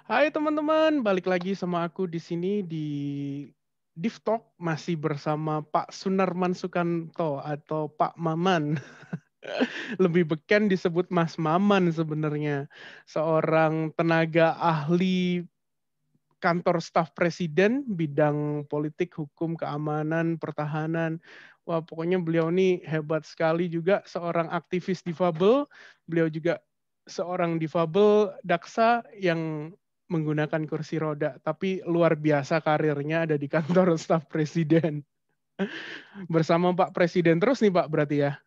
Hai teman-teman, balik lagi sama aku di sini di Div Talk masih bersama Pak Sunarman Sukanto atau Pak Maman. Lebih beken disebut Mas Maman sebenarnya. Seorang tenaga ahli kantor staf presiden bidang politik, hukum, keamanan, pertahanan. Wah, pokoknya beliau ini hebat sekali juga seorang aktivis difabel. Beliau juga seorang difabel daksa yang menggunakan kursi roda, tapi luar biasa karirnya ada di kantor staf presiden. Bersama Pak Presiden terus nih Pak berarti ya.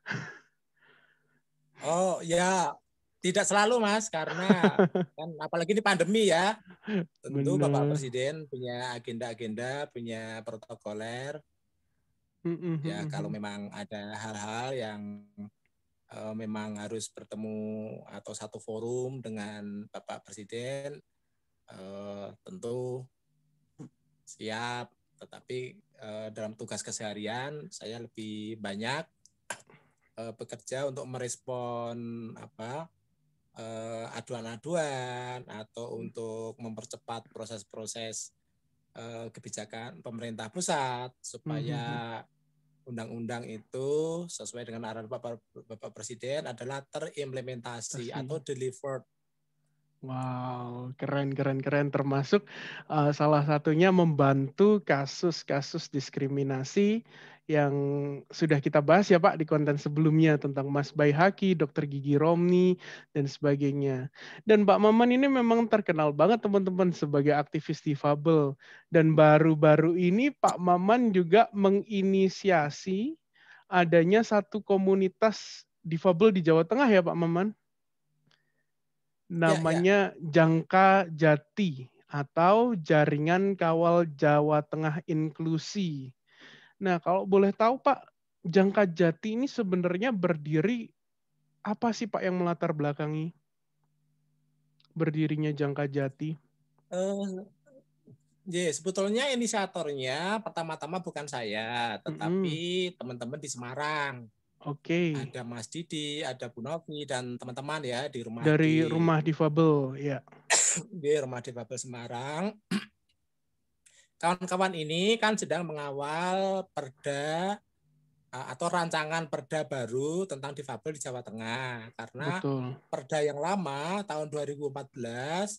Oh ya, tidak selalu Mas, karena kan apalagi ini pandemi ya. Tentu Bapak Bener. Presiden punya agenda-agenda, punya protokoler. Ya kalau memang ada hal-hal yang memang harus bertemu atau satu forum dengan Bapak Presiden, tentu siap. Tetapi dalam tugas keseharian saya lebih banyak bekerja untuk merespon aduan-aduan atau untuk mempercepat proses-proses kebijakan pemerintah pusat supaya undang-undang itu sesuai dengan arahan Bapak Presiden adalah terimplementasi atau delivered. Wow, keren, keren, keren. Termasuk salah satunya membantu kasus-kasus diskriminasi yang sudah kita bahas ya Pak di konten sebelumnya tentang Mas Baihaki, Dr. Gigi Romni, dan sebagainya. Dan Pak Maman ini memang terkenal banget teman-teman sebagai aktivis difabel. Dan baru-baru ini Pak Maman juga menginisiasi adanya satu komunitas difabel di Jawa Tengah ya Pak Maman? Ya. Namanya Jangka Jati atau Jaringan Kawal Jawa Tengah Inklusi. Nah, kalau boleh tahu Pak, Jangka Jati ini sebenarnya berdiri apa sih Pak yang melatar belakangi berdirinya Jangka Jati? Sebetulnya inisiatornya pertama-tama bukan saya, tetapi teman-teman di Semarang. Oke. Ada Mas Didi, ada Bu Novi, dan teman-teman ya di Dari rumah difabel, ya. di rumah difabel Semarang. Kawan-kawan ini kan sedang mengawal perda atau rancangan perda baru tentang difabel di Jawa Tengah. Karena Betul. perda yang lama tahun 2014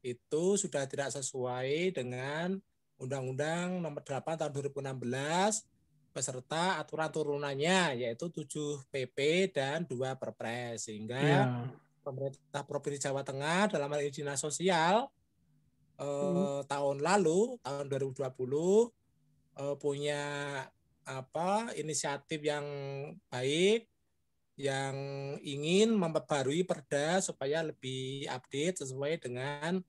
itu sudah tidak sesuai dengan Undang-Undang Nomor 8 tahun 2016 beserta aturan turunannya yaitu 7 PP dan 2 Perpres, sehingga Ya. pemerintah Provinsi Jawa Tengah dalam hal ini Dinas Sosial tahun lalu tahun 2020 punya inisiatif yang baik yang ingin memperbarui perda supaya lebih update sesuai dengan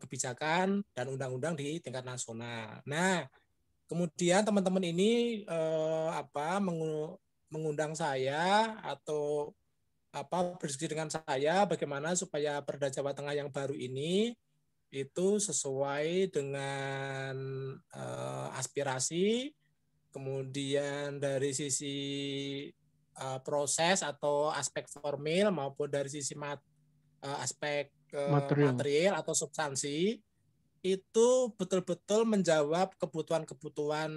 kebijakan dan undang-undang di tingkat nasional. Nah, kemudian teman-teman ini mengundang saya atau berdiskusi dengan saya bagaimana supaya Perda Jawa Tengah yang baru ini itu sesuai dengan aspirasi, kemudian dari sisi proses atau aspek formil maupun dari sisi aspek material atau substansi itu betul-betul menjawab kebutuhan-kebutuhan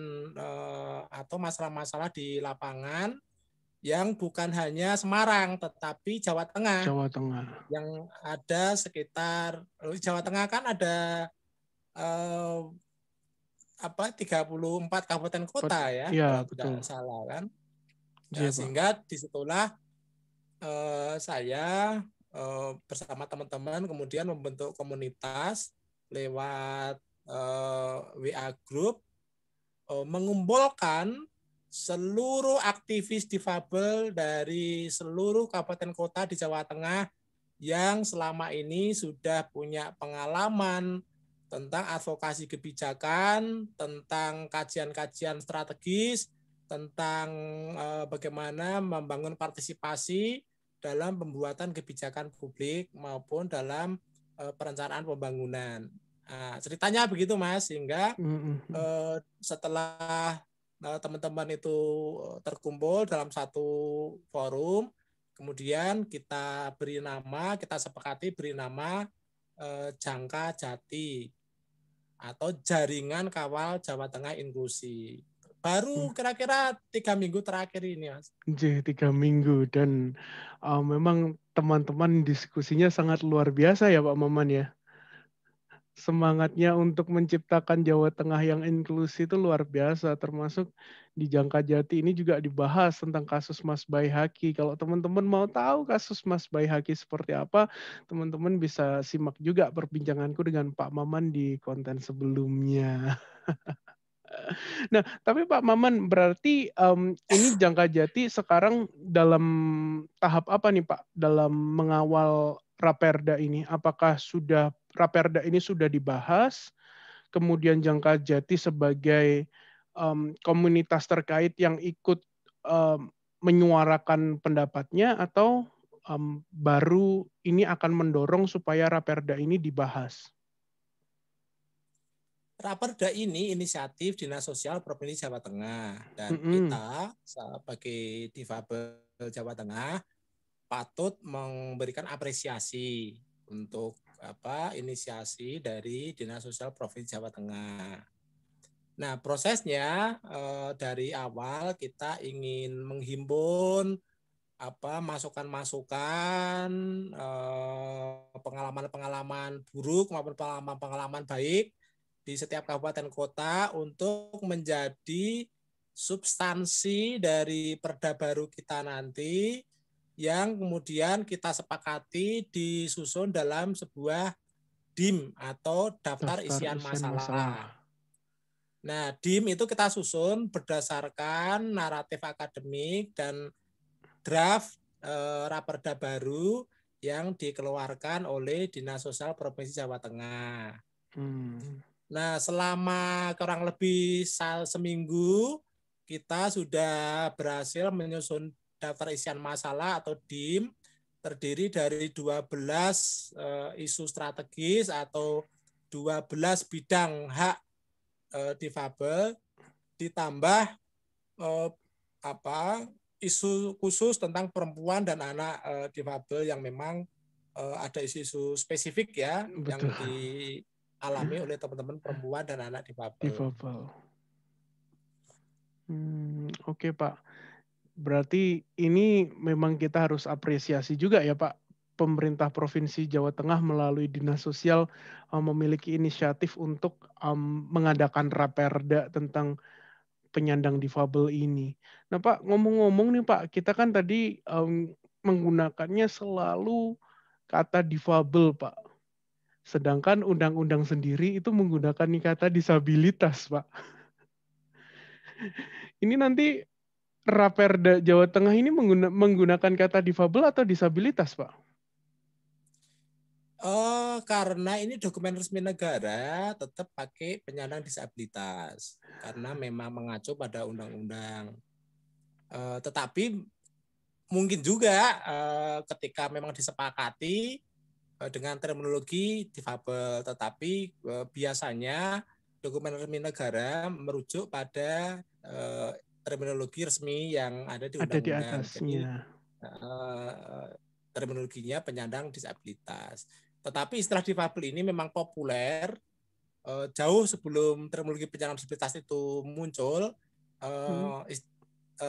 atau masalah-masalah di lapangan yang bukan hanya Semarang tetapi Jawa Tengah. Jawa Tengah. Yang ada sekitar Jawa Tengah kan ada 34 kabupaten kota ya, ya, kalau betul. tidak salah kan. Ya, sehingga disitulah saya bersama teman-teman kemudian membentuk komunitas lewat WA Group, mengumpulkan seluruh aktivis difabel dari seluruh kabupaten kota di Jawa Tengah yang selama ini sudah punya pengalaman tentang advokasi kebijakan, tentang kajian-kajian strategis, tentang bagaimana membangun partisipasi dalam pembuatan kebijakan publik maupun dalam perencanaan pembangunan. Nah, ceritanya begitu Mas, sehingga setelah teman-teman itu terkumpul dalam satu forum, kemudian kita sepakati beri nama Jangka Jati atau Jaringan Kawal Jawa Tengah Inklusi. Baru kira-kira 3 minggu terakhir ini, Mas. 3 minggu dan memang teman-teman diskusinya sangat luar biasa ya Pak Maman ya. Semangatnya untuk menciptakan Jawa Tengah yang inklusi itu luar biasa, termasuk di Jangka Jati ini juga dibahas tentang kasus Mas Baihaqi. Kalau teman-teman mau tahu kasus Mas Baihaqi seperti apa, teman-teman bisa simak juga perbincanganku dengan Pak Maman di konten sebelumnya. Nah, tapi Pak Maman berarti ini Jangka Jati sekarang dalam tahap apa nih Pak dalam mengawal Raperda ini? Apakah sudah Raperda ini sudah dibahas, kemudian Jangka Jati sebagai komunitas terkait yang ikut menyuarakan pendapatnya, atau baru ini akan mendorong supaya Raperda ini dibahas? Raperda ini inisiatif Dinas Sosial Provinsi Jawa Tengah, dan Mm-mm. kita sebagai difabel Jawa Tengah patut memberikan apresiasi untuk inisiasi dari Dinas Sosial Provinsi Jawa Tengah. Nah, prosesnya dari awal kita ingin menghimpun masukan-masukan, pengalaman-pengalaman buruk maupun pengalaman-pengalaman baik di setiap kabupaten kota untuk menjadi substansi dari perda baru kita nanti, yang kemudian kita sepakati disusun dalam sebuah DIM atau daftar isian masalah. Nah, DIM itu kita susun berdasarkan naratif akademik dan draft Raperda baru yang dikeluarkan oleh Dinas Sosial Provinsi Jawa Tengah. Nah, selama kurang lebih seminggu kita sudah berhasil menyusun daftar isian masalah atau DIM, terdiri dari 12 isu strategis atau 12 bidang hak difabel, ditambah isu khusus tentang perempuan dan anak difabel yang memang ada isu-isu spesifik ya. Betul. Yang dialami oleh teman-teman perempuan dan anak difabel. Oke Pak, berarti ini memang kita harus apresiasi juga ya Pak. Pemerintah Provinsi Jawa Tengah melalui Dinas Sosial memiliki inisiatif untuk mengadakan Raperda tentang penyandang difabel ini. Nah Pak, ngomong-ngomong nih Pak, kita kan tadi menggunakannya selalu kata difabel Pak. Sedangkan undang-undang sendiri itu menggunakan kata disabilitas Pak. Ini nanti Raperda Jawa Tengah ini menggunakan kata difabel atau disabilitas Pak? Karena ini dokumen resmi negara tetap pakai penyandang disabilitas karena memang mengacu pada undang-undang. Tetapi mungkin juga ketika memang disepakati dengan terminologi difabel, tetapi biasanya dokumen resmi negara merujuk pada terminologi resmi yang ada di undang-undang. Jadi terminologinya penyandang disabilitas. Tetapi istilah difabel ini memang populer jauh sebelum terminologi penyandang disabilitas itu muncul.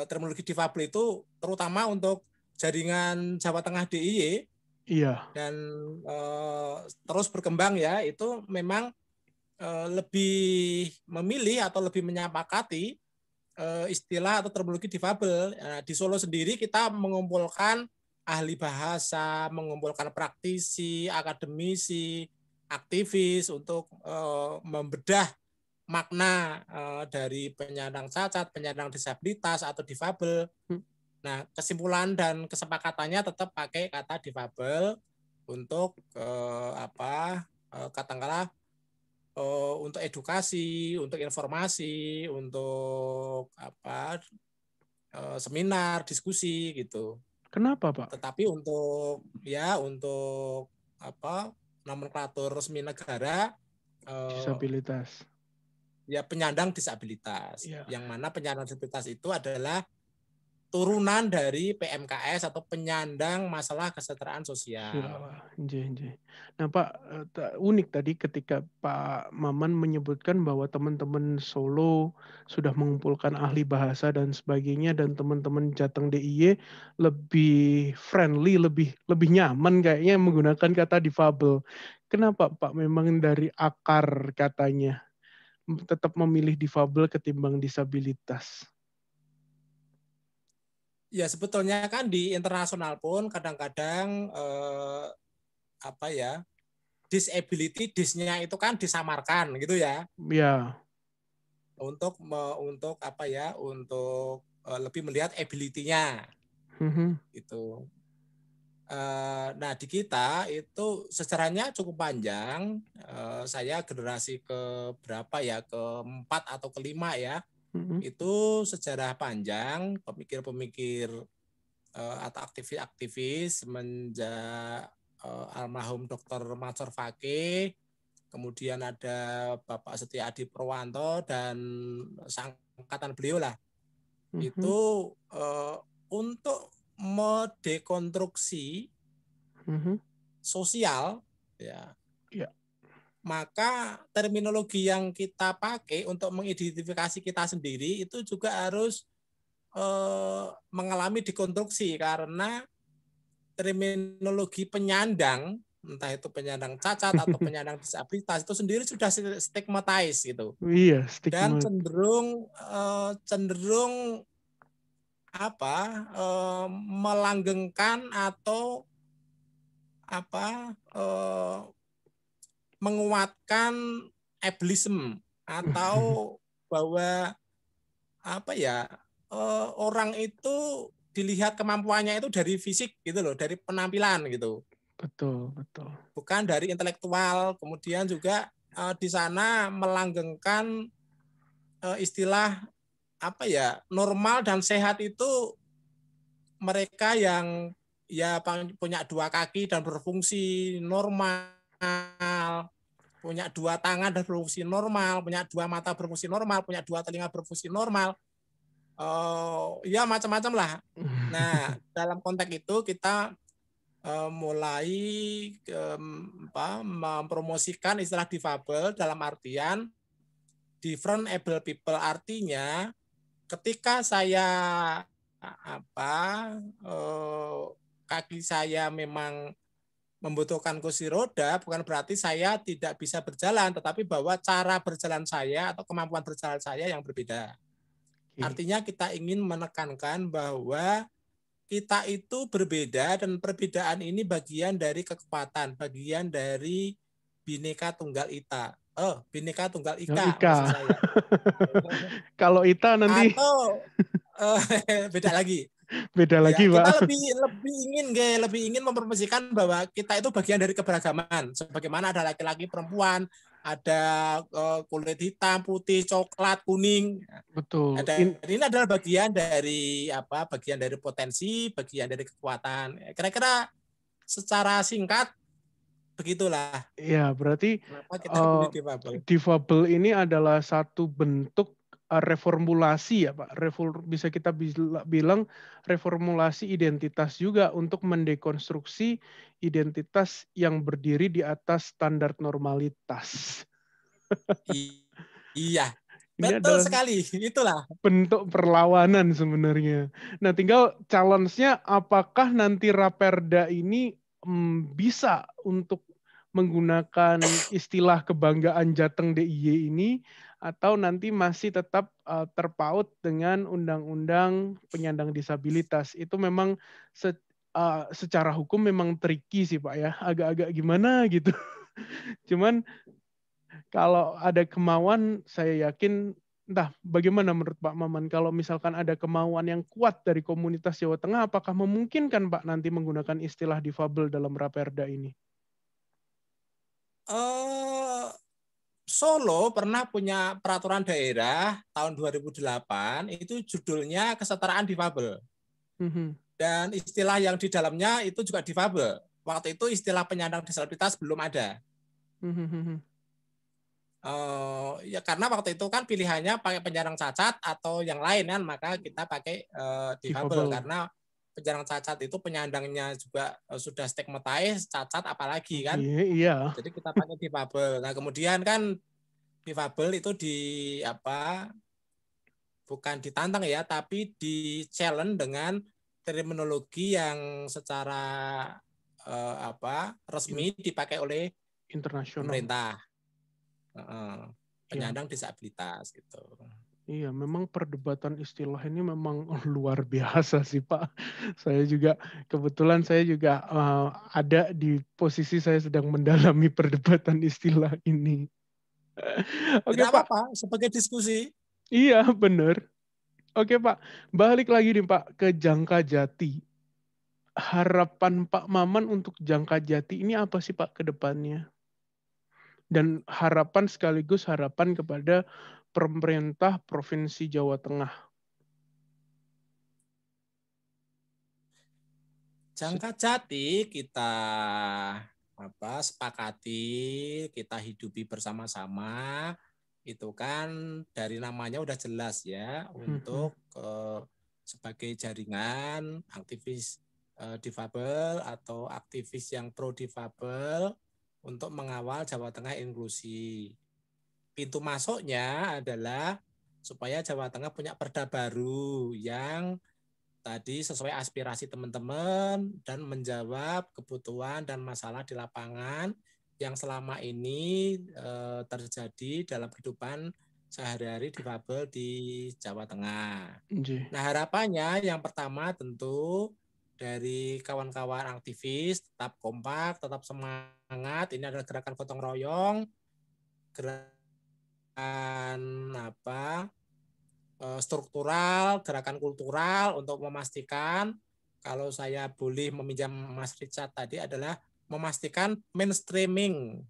Terminologi difabel itu terutama untuk jaringan Jawa Tengah DIY. Iya. Dan terus berkembang ya, itu memang lebih memilih atau lebih menyepakati istilah atau terminologi difabel. Di Solo sendiri kita mengumpulkan ahli bahasa, mengumpulkan praktisi, akademisi, aktivis untuk membedah makna dari penyandang cacat, penyandang disabilitas atau difabel. Nah, kesimpulan dan kesepakatannya tetap pakai kata difabel untuk katakanlah untuk edukasi, untuk informasi, untuk seminar, diskusi gitu. Kenapa Pak? Tetapi untuk nomenklatur resmi negara disabilitas. Ya penyandang disabilitas. Yang mana penyandang disabilitas itu adalah turunan dari PMKS atau penyandang masalah kesejahteraan sosial. Nah Pak, unik tadi ketika Pak Maman menyebutkan bahwa teman-teman Solo sudah mengumpulkan ahli bahasa dan sebagainya, dan teman-teman Jateng DIY lebih friendly, lebih nyaman kayaknya menggunakan kata difabel. Kenapa Pak? Memang dari akar katanya tetap memilih difabel ketimbang disabilitas. Ya sebetulnya kan di internasional pun kadang-kadang disability dis-nya itu kan disamarkan gitu ya. Ya. Untuk lebih melihat ability-nya. Gitu. Nah di kita itu sejarahnya cukup panjang. Saya generasi ke berapa ya, keempat atau kelima ya. Itu sejarah panjang, pemikir-pemikir atau aktivis-aktivis semenjak almarhum Dr. Mansur Fakih, kemudian ada Bapak Setia Adi Purwanto dan sangkatan beliau lah. Itu untuk mendekonstruksi sosial ya. Maka terminologi yang kita pakai untuk mengidentifikasi kita sendiri itu juga harus mengalami dekonstruksi, karena terminologi penyandang, entah itu penyandang cacat atau penyandang disabilitas, itu sendiri sudah stigmatized gitu. Iya, dan stigma. cenderung melanggengkan atau menguatkan ableism, atau bahwa orang itu dilihat kemampuannya itu dari fisik gitu loh, dari penampilan gitu. Betul. Bukan dari intelektual. Kemudian juga di sana melanggengkan istilah normal dan sehat itu mereka yang ya punya 2 kaki dan berfungsi normal, punya 2 tangan dan berfungsi normal, punya 2 mata berfungsi normal, punya 2 telinga berfungsi normal. Ya macam-macam lah. Nah, dalam konteks itu kita mulai mempromosikan istilah difabel dalam artian different able people, artinya ketika saya kaki saya memang membutuhkan kursi roda, bukan berarti saya tidak bisa berjalan, tetapi bahwa cara berjalan saya atau kemampuan berjalan saya yang berbeda. Artinya kita ingin menekankan bahwa kita itu berbeda, dan perbedaan ini bagian dari kekuatan, bagian dari Bhinneka Tunggal Ika. Bhinneka Tunggal Ika maksud saya. Kalau Ita nanti atau beda lagi. Beda lagi, kita Pak. lebih ingin mempromosikan bahwa kita itu bagian dari keberagaman. Sebagaimana ada laki-laki, perempuan, ada kulit hitam, putih, coklat, kuning. Betul. Ini adalah bagian dari potensi, bagian dari kekuatan. Kira-kira secara singkat begitulah. Ya, berarti difabel ini adalah satu bentuk reformulasi ya Pak. Bisa kita bilang reformulasi identitas juga untuk mendekonstruksi identitas yang berdiri di atas standar normalitas. Iya, Ini betul adalah sekali, itulah bentuk perlawanan sebenarnya. Nah, tinggal challenge-nya apakah nanti Raperda ini bisa untuk menggunakan istilah kebanggaan Jateng DIY ini, atau nanti masih tetap terpaut dengan undang-undang penyandang disabilitas. Itu memang secara hukum memang tricky sih Pak ya, agak-agak gimana gitu. Cuman kalau ada kemauan, saya yakin, entah bagaimana menurut Pak Maman, kalau misalkan ada kemauan yang kuat dari komunitas Jawa Tengah, apakah memungkinkan Pak nanti menggunakan istilah difabel dalam Raperda ini? Solo pernah punya peraturan daerah tahun 2008, itu judulnya kesetaraan difabel. Dan istilah yang di dalamnya itu juga difabel. Waktu itu istilah penyandang disabilitas belum ada. Ya karena waktu itu kan pilihannya pakai penyandang cacat atau yang lain kan, maka kita pakai difabel karena penyandang cacat itu penyandangnya juga sudah stigmatized, cacat apalagi kan. Iya. Jadi kita pakai difabel. Nah kemudian kan difabel itu bukan ditantang ya, tapi di challenge dengan terminologi yang secara resmi dipakai oleh internasional pemerintah. Penyandang disabilitas gitu. Iya, memang perdebatan istilah ini memang luar biasa sih Pak. Kebetulan saya juga ada di posisi saya sedang mendalami perdebatan istilah ini. Oke Tidak Pak. apa-apa, sebagai diskusi. Iya, benar. Oke Pak, balik lagi nih Pak ke Jangka Jati. Harapan Pak Maman untuk Jangka Jati ini apa sih Pak ke depannya? Dan sekaligus harapan kepada pemerintah Provinsi Jawa Tengah. Jangka Jati kita sepakati, kita hidupi bersama-sama. Itu kan dari namanya udah jelas ya, untuk sebagai jaringan aktivis difabel atau aktivis yang pro difabel untuk mengawal Jawa Tengah inklusi. Pintu masuknya adalah supaya Jawa Tengah punya perda baru yang tadi sesuai aspirasi teman-teman dan menjawab kebutuhan dan masalah di lapangan yang selama ini terjadi dalam kehidupan sehari-hari difabel di Jawa Tengah. Nah harapannya yang pertama tentu dari kawan-kawan aktivis tetap kompak, tetap semangat. Ini adalah gerakan gotong royong, gerakan struktural, gerakan kultural untuk memastikan, kalau saya boleh meminjam Mas Richard tadi, adalah memastikan mainstreaming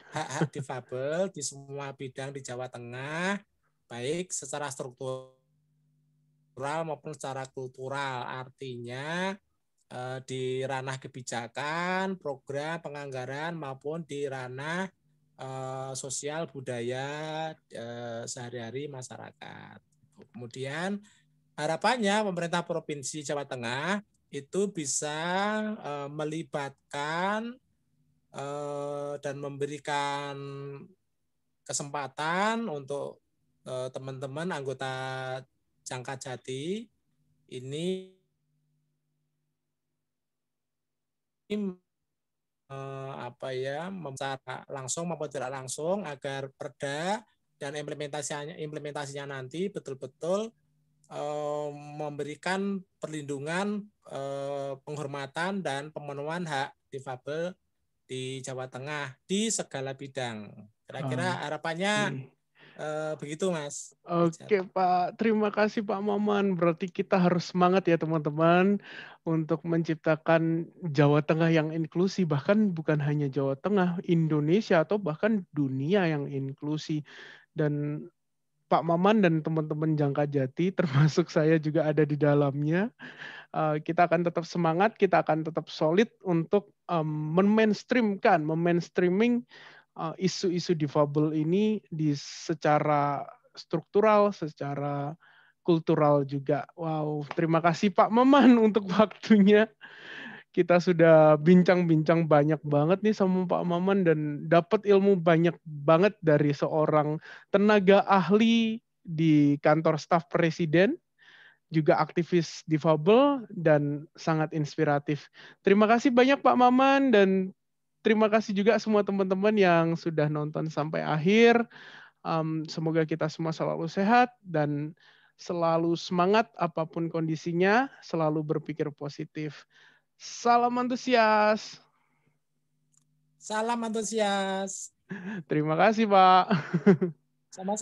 hak-hak difabel di semua bidang di Jawa Tengah, baik secara struktural maupun secara kultural. Artinya di ranah kebijakan, program, penganggaran maupun di ranah sosial budaya sehari-hari masyarakat. Kemudian harapannya pemerintah Provinsi Jawa Tengah itu bisa melibatkan dan memberikan kesempatan untuk teman-teman anggota Jangka Jati ini secara langsung maupun tidak langsung agar perda dan implementasinya nanti betul-betul memberikan perlindungan, penghormatan dan pemenuhan hak difabel di Jawa Tengah di segala bidang. Kira-kira harapannya begitu, Mas. Oke Pak, terima kasih Pak Maman. Berarti kita harus semangat ya teman-teman untuk menciptakan Jawa Tengah yang inklusi. Bahkan bukan hanya Jawa Tengah, Indonesia atau bahkan dunia yang inklusi. Dan Pak Maman dan teman-teman Jangka Jati, termasuk saya juga ada di dalamnya. Kita akan tetap semangat, kita akan tetap solid untuk memainstreaming isu-isu difabel ini secara struktural, secara kultural juga. Wow, terima kasih Pak Maman untuk waktunya. Kita sudah bincang-bincang banyak banget nih sama Pak Maman dan dapat ilmu banyak banget dari seorang tenaga ahli di kantor staf presiden, juga aktivis difabel dan sangat inspiratif. Terima kasih banyak Pak Maman dan terima kasih juga semua teman-teman yang sudah nonton sampai akhir. Semoga kita semua selalu sehat dan selalu semangat apapun kondisinya, selalu berpikir positif. Salam antusias. Salam antusias. Terima kasih, Pak. Sama-sama.